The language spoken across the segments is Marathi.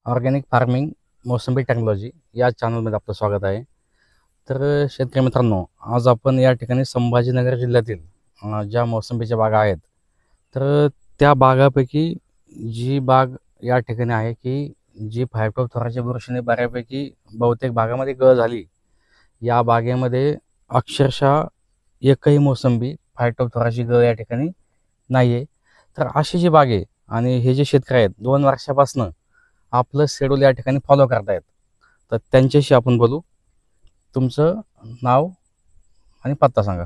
ऑर्गॅनिक फार्मिंग मोसंबी टेक्नॉलॉजी या चॅनलमध्ये आपलं स्वागत आहे. तर शेतकरी मित्रांनो, आज आपण या ठिकाणी संभाजीनगर जिल्ह्यातील ज्या मोसंबीच्या बागा आहेत, तर त्या बागापैकी जी बाग या ठिकाणी आहे की जी फायटो थोराच्या बुरशीने बऱ्यापैकी बहुतेक भागामध्ये गळ झाली. या बागेमध्ये अक्षरशः एकही मोसंबी फायटो थोराची गळ या ठिकाणी नाही आहे. तर अशी जी बाग आहे आणि हे जे शेतकरी आहेत 2 वर्षापासून आपलं शेड्यूल या ठिकाणी फॉलो करतायत, तर त्यांच्याशी आपण बोलू. तुमचं नाव आणि पत्ता सांगा.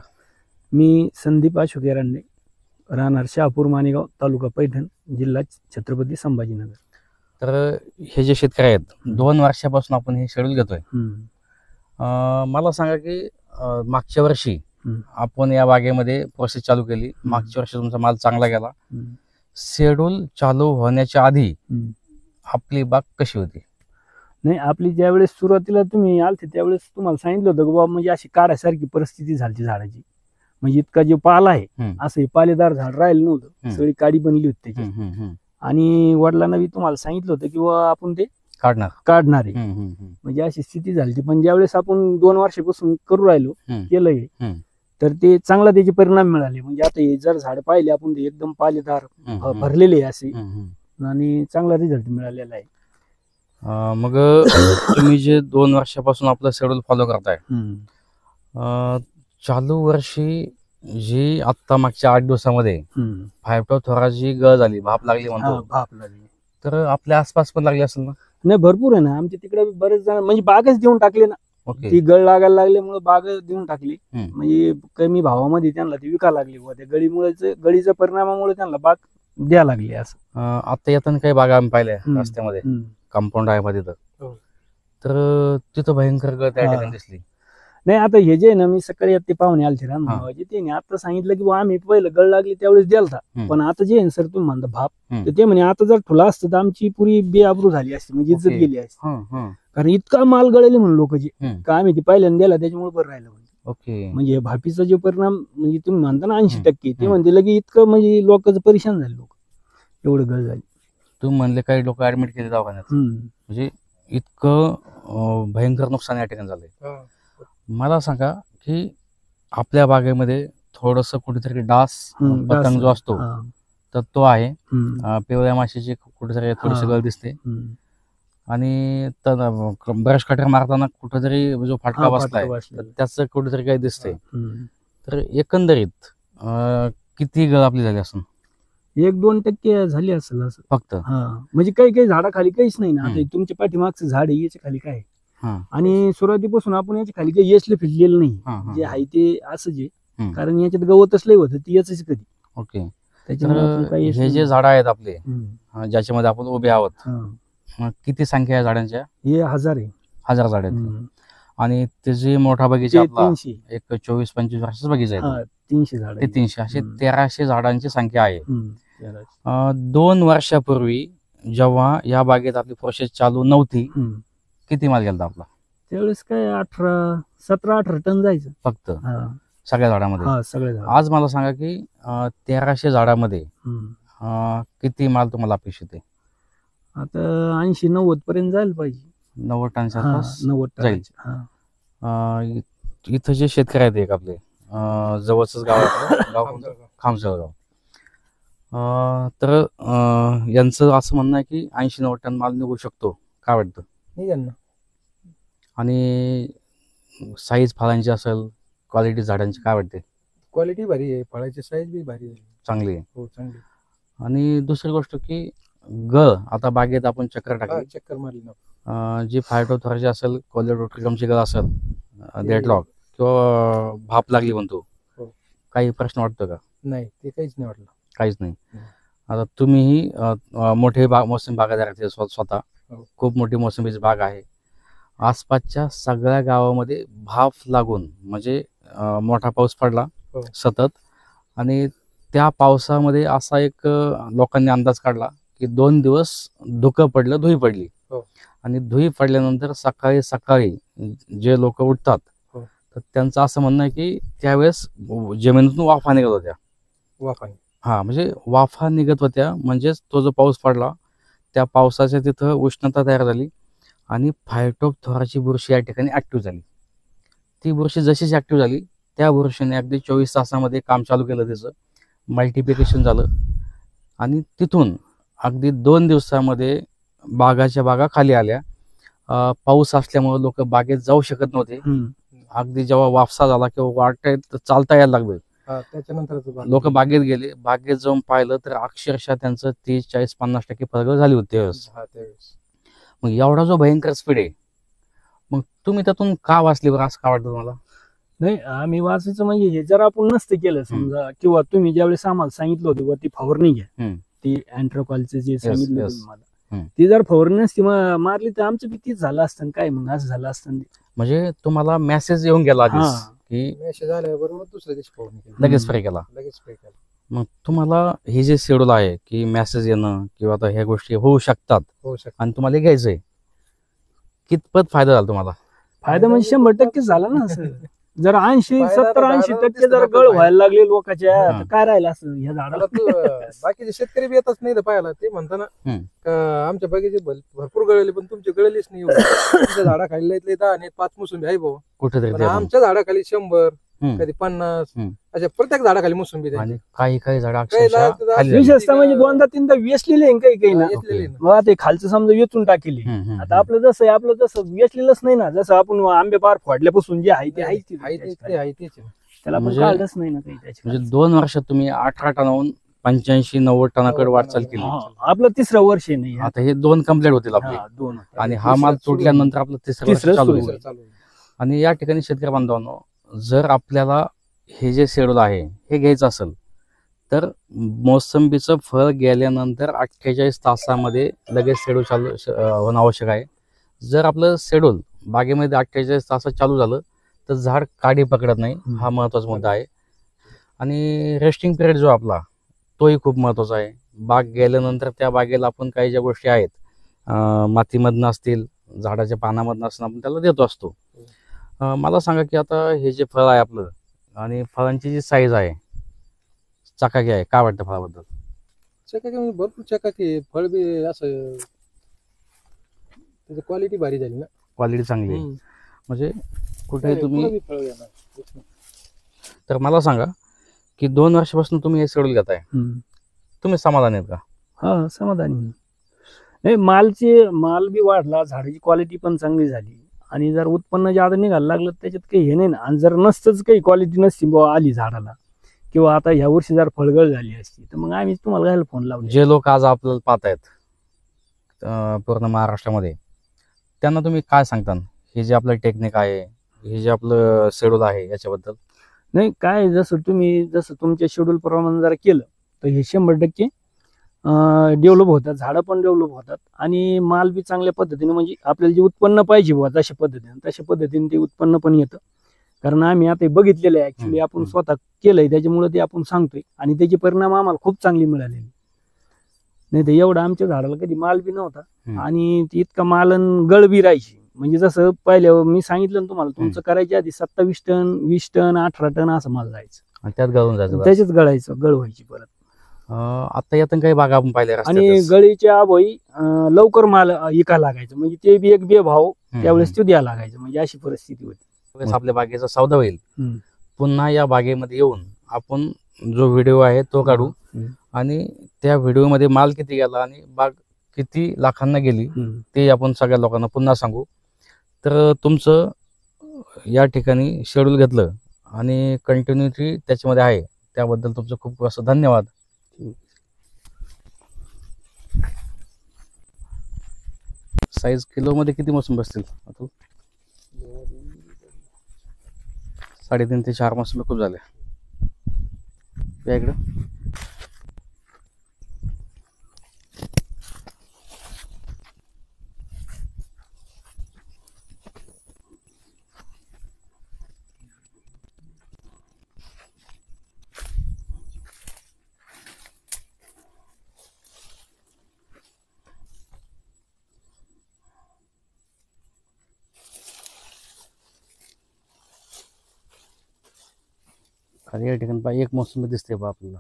मी संदीप अशोक एरंडे, राहणार शहापूर मानेगाव, तालुका पैठण, जिल्हा छत्रपती संभाजीनगर. तर हे जे शेतकरी आहेत 2 वर्षापासून आपण हे शेड्यूल घेतोय. मला सांगा की मागच्या वर्षी आपण या बागेमध्ये प्रोसेस चालू केली. मागच्या वर्षी तुमचा माल चांगला गेला. शेड्यूल चालू होण्याच्या आधी आपली बाग कशी होती? नाही, आपली ज्यावेळेस सुरुवातीला तुम्ही आलते त्यावेळेस तुम्हाला सांगितलं होतं की बाबा म्हणजे अशी काढासारखी परिस्थिती झाली झाडाची. म्हणजे इतका जो पाला आहे असं पालेदार झाड राहिलं नव्हतं, सगळी काडी बनली होती त्याची. आणि वडिलांना बी तुम्हाला सांगितलं होतं की बाबा आपण ते काढणार आहे. म्हणजे अशी स्थिती झाली. पण ज्यावेळेस आपण 2 वर्षापासून करू राहिलो केलंय, तर ते चांगला त्याचे परिणाम मिळाले. म्हणजे आता हे जर झाड पाहिले आपण ते एकदम पालेदार भरलेले असे आणि चांगला रिझल्ट मिळालेला आहे. मग तुम्ही जे 2 वर्षापासून आपलं शेड्यूल फॉलो करताय, चालू वर्षी जी आत्ता मागच्या 8 दिवसामध्ये फायटो थोराची गळ झाली, भाप लागली म्हणतो, भाप लागली, तर आपल्या आसपास पण लागली असेल ना? नाही, भरपूर आहे ना. आमच्या तिकडे बरेच जण म्हणजे बागच देऊन टाकले ना. ती गळ लागायला लागल्यामुळे बाग देऊन टाकली. म्हणजे कमी भावामध्ये त्यांना ती विकायला लागली. त्या गळीच्या परिणामामुळे त्यांना बाग द्यायला लागली. असं आता येताना काही बागा आम्ही पाहिल्या रस्त्यामध्ये, कंपाऊंड आहे मध्ये, तर तिथं भयंकर गळ त्या ठिकाणी दिसली. नाही, आता हे जे ना, मी सकाळी ते पाहुणे आलते रानभावाचे, त्यांनी आता सांगितलं की आम्ही पहिलं गळ लागली त्यावेळेस द्यालता, पण आता जे सर तुम्ही म्हणता भाप, तर ते म्हणे आता जर ठुला असतं तर आमची पुरी बेआबरू झाली असती, म्हणजे इज्जत गेली असती. कारण इतका माल गळले म्हणून लोक जे का आम्ही ते पहिल्यांदा द्याला त्याच्यामुळे बरं राहिलं. म्हणजे भापीचा जो परिणाम म्हणजे तुम्ही म्हणता ना 80%, ते म्हणते लगे इतकं म्हणजे लोकांचं परेशान झाले, लोक एवढं गळ झाली. तुम्ही म्हणले काही लोक ऍडमिट केले दवाखान्यात, म्हणजे इतकं भयंकर नुकसान या ठिकाणी झालंय. मला सांगा की आपल्या बागेमध्ये थोडस कुठेतरी डास पतंग जो असतो तर तो आहे, पिवळ्या माशीची कुठेतरी थोडीशी गळ दिसते, आणि ब्रश कटर मारताना कुठेतरी जो फाटका बसलाय तर त्याचं कुठेतरी काही दिसतंय. तर एकंदरीत किती गळ आपली झाली असून? 1-2% झाली असेल असं फक्त. म्हणजे काही झाडाखाली काहीच नाही ना. आता तुमच्या पाठीमागचं झाड आहे, याच्या खाली काय, आणि सुरुवातीपासून आपण याच्या खाली काही येसले फिरलेलं नाही, जे आहे ते असं जे, कारण याच्यात गवतच लय होतं ती याच कधी. ओके. त्याच्यामुळे हे जे झाड आहेत आपले ज्याच्यामध्ये आपण उभे आहोत, किती संख्या आहे झाडांच्या? हे 1000 झाड आहेत. आणि ते जे मोठा बगीचा आपला एक 24-25 वर्षाचा बगीचा आहे, 300 झाड, ते 300 असे 1300 झाडांची संख्या आहे. 2 वर्षापूर्वी जेव्हा या बागेत आपली प्रोसेस चालू नव्हती, किती माल गेला आपला त्यावेळेस? काय 17-18 टन जायचं फक्त सगळ्या झाडामध्ये. आज मला सांगा की 1300 झाडामध्ये किती माल तुम्हाला अपेक्षित आहे? आता 80-90 पर्यंत जायला पाहिजे. 90 टन जाईल. इथं जे शेतकरी आहेत एक आपले जवळच गाव खामसळगाव, तर यांचं असं म्हणणं आहे की 80-90 टन माल निघू शकतो. काय वाटतं? आणि साईज फळांची असेल, क्वालिटी झाडांची काय वाटते? क्वालिटी भारी आहे, फळाची साईज बी भारी आहे, चांगली आहे. हो, चांगली. आणि दुसरी गोष्ट की गळ, आता बागेत आपण चक्कर टाकली, चक्कर मारली, जी फायटोथोराची असेल, कोलेडोट्रिकमची गळ असेल, डेडलॉक किंवा भाप लागली म्हणतो, काही प्रश्न वाटतो का? नाही, ते काहीच नाही वाटलं. काहीच नाही. आता तुम्हीही मोठे मोसंबी बागायतदार आहेत स्वतः, खूप मोठी मोसंबीची बाग आहे. आसपासच्या सगळ्या गावामध्ये भाप लागून, म्हणजे मोठा पाऊस पडला सतत, आणि त्या पावसामध्ये असा एक लोकांनी अंदाज काढला की 2 दिवस धुकं पडलं, धुई पडली, आणि धुई पडल्यानंतर सकाळी सकाळी जे लोक उठतात तर त्यांचं असं म्हणणं आहे की त्यावेळेस जमिनीतून वाफा निघत होत्या. म्हणजे वाफा निघत होत्या, म्हणजेच तो जो पाऊस पडला त्या पावसाच्या तिथं उष्णता तयार झाली आणि फायटोप्थोराची बुरशी या ठिकाणी ॲक्टिव्ह झाली. ती बुरशी जशीच ॲक्टिव्ह झाली त्या बुरशीने अगदी 24 तासामध्ये काम चालू केलं, त्याचं मल्टिप्लिकेशन झालं आणि तिथून अगदी 2 दिवसामध्ये बागाच्या बागा खाली आल्या. पाऊस असल्यामुळे लोक बागेत जाऊ शकत नव्हते. अगदी जेव्हा वाफसा झाला किंवा वाटेत चालता यायला लागलं त्याच्यानंतर लोक बागेत गेले. बागेत जाऊन पाहिलं तर अक्षरशः त्यांचं 30-40-50% प्रगत झाली होती त्यावेळेस. मग एवढा जो भयंकर स्पीड आहे, मग तुम्ही त्यातून का वाचले बरं, असं का वाटतं तुम्हाला? नाही, आम्ही वाचायचं म्हणजे हे जर आपण नसतं केलं समजा, किंवा तुम्ही ज्यावेळेस आम्हाला सांगितलं होतं वरती फवारणी घ्या, ती अँट्रोकॉलचं जे सांगितलं होतं मला, ती जर फवारणी नसती मारली तर आमचं तीच झालं असतं काय, मग असं झालं असतं. म्हणजे तुम्हाला मेसेज येऊन गेला आधीच की मेसेज आल्याबरोबर दुसऱ्या दिवशी फवारणी केली, लगेच स्प्रे केला. मग तुम्हाला हे जे शेड्यूल आहे की मेसेज येणं किंवा आता ह्या गोष्टी होऊ शकतात आणि तुम्हाला हे घ्यायचंय, कितपत फायदा झाला तुम्हाला? फायदा म्हणजे 100% झाला ना. असं जर 70-80% जर गळ व्हायला लागले लोकांच्या, तर काय राहिलं असं ह्या झाडाला? बाकीचे शेतकरी बी येतच नाही पाहायला. ते म्हणताना आमच्या बागेचे भरपूर गळले, पण तुमचे गळलेच नाही. तुमच्या झाडाखाली लय 10 आणि 5 मोसंबी आहे भाऊ, कुठेतरी आमच्या झाडाखाली 100 कधी 50 अशा प्रत्येक झाडाखाली मोसंबी आणि काही झाड विशेषतः म्हणजे 2दा-3दा वेचलेले काही ना, ते खालचं समजा वेचून टाकेले. आता आपलं जसं आहे, आपलं जसं वेचलेलंच नाही ना, जसं आपण आंबे पार फोडल्यापासून जे आहे ते आहे, त्याला आपण काढलंच नाही ना काही. म्हणजे 2 वर्षात तुम्ही 18 टनाहून 85-90 टनाकडे वाटचाल केली. आपलं 3रं वर्ष नाही. आता हे 2 कम्प्लीट होतील आपले, आणि हा माल तुटल्यानंतर आपलं 3रं वर्ष चालू होईल. आणि या ठिकाणी शेतकरी बांधवांनो, जर आपल्याला हे जे शेड्यूल आहे हे घ्यायचं असेल तर मोसंबीचं फळ गेल्यानंतर 48 तासामध्ये लगेच शेड्यूल चालू होणं आवश्यक आहे. जर आपलं शेड्यूल बागेमध्ये 48 तासात चालू झालं तर झाड काडी पकडत नाही, हा महत्त्वाचा मुद्दा आहे. आणि रेस्टिंग पिरियड जो आपला तोही खूप महत्त्वाचा आहे. बाग गेल्यानंतर त्या बागेला आपण काही ज्या गोष्टी आहेत, मातीमधनं असतील, झाडाच्या पानामधनं असतील, आपण त्याला देतो असतो. मला सांगा की आता हे जे फळ आहे आपलं आणि फळांची जी साईज आहे, चकाकी आहे, काय वाटतं फळाबद्दल? चकाकी म्हणजे भरपूर चकाकी, फळ बी असं त्याची क्वालिटी भारी झाली ना. क्वालिटी चांगली आहे म्हणजे कुठे तुम्ही. तर मला सांगा की 2 वर्षापासून तुम्ही हे शेड्यूल घेताय, तुम्ही समाधानी आहेत का? हा, समाधानी. नाही, माल बी वाढला, झाडाची क्वालिटी पण चांगली झाली, आणि जर उत्पन्न ज्यादा निघायला लागलं त्याच्यात काही हे नाही ना. आणि जर नसतंच काही क्वालिटी नसती आली झाडाला, किंवा आता ह्या वर्षी जर फळगळ झाली असती, तर मग आम्ही तुम्हाला घ्यायला फोन लावले. जे लोक आज आपल्याला पाहतायत पूर्ण महाराष्ट्रामध्ये, त्यांना तुम्ही काय सांगता हे जे आपलं टेक्निक आहे, हे जे आपलं शेड्यूल आहे याच्याबद्दल? नाही, काय जसं तुमच्या शेड्यूल प्रमाणे जर केलं तर हे 100% डेव्हलप होतात, झाडं पण डेव्हलप होतात, आणि माल बी चांगल्या पद्धतीने, म्हणजे आपल्याला जे उत्पन्न पाहिजे बुवा तशा पद्धतीने ते उत्पन्न पण येतं. कारण आम्ही आता बघितलेलं आहे, ऍक्च्युली आपण स्वतः केलंय, त्याच्यामुळे ते आपण सांगतोय, आणि त्याचे परिणाम आम्हाला खूप चांगले मिळालेले. नाही तर एवढा आमच्या झाडाला कधी माल बी नव्हता, आणि इतका मालन गळ बी राहायची. म्हणजे जसं पहिल्या मी सांगितलं ना तुम्हाला, तुमचं करायच्या आधी 27 टन, 20 टन, 18 टन असं माल जायचं, त्यात गळून जायचं, त्याच्याच गळ व्हायची परत. आता यातून काही बागा आपण पाहिल्या, आणि गळीच्या अभावी लवकर माल इका लागायचं, म्हणजे ते बी एक भाव त्यावेळेस तो द्यायला लागायचं, म्हणजे अशी परिस्थिती होती. आपल्या बागेचा सौदा होईल, पुन्हा या बागेमध्ये येऊन आपण जो व्हिडिओ आहे तो काढू, आणि त्या व्हिडिओमध्ये माल किती गेला आणि बाग किती लाखांना गेली ते आपण सगळ्या लोकांना पुन्हा सांगू. तर तुमचं या ठिकाणी शेड्यूल घेतलं आणि कंटिन्युटी त्याच्यामध्ये आहे, त्याबद्दल तुमचं खूप असं धन्यवाद. साईज किलोमध्ये किती मोसंबी असतील? 3.5 ते 4 मोसंबी खूप झाले. या इकडं खाली या ठिकाणी एक मोसंबी दिसते बा आपल्याला.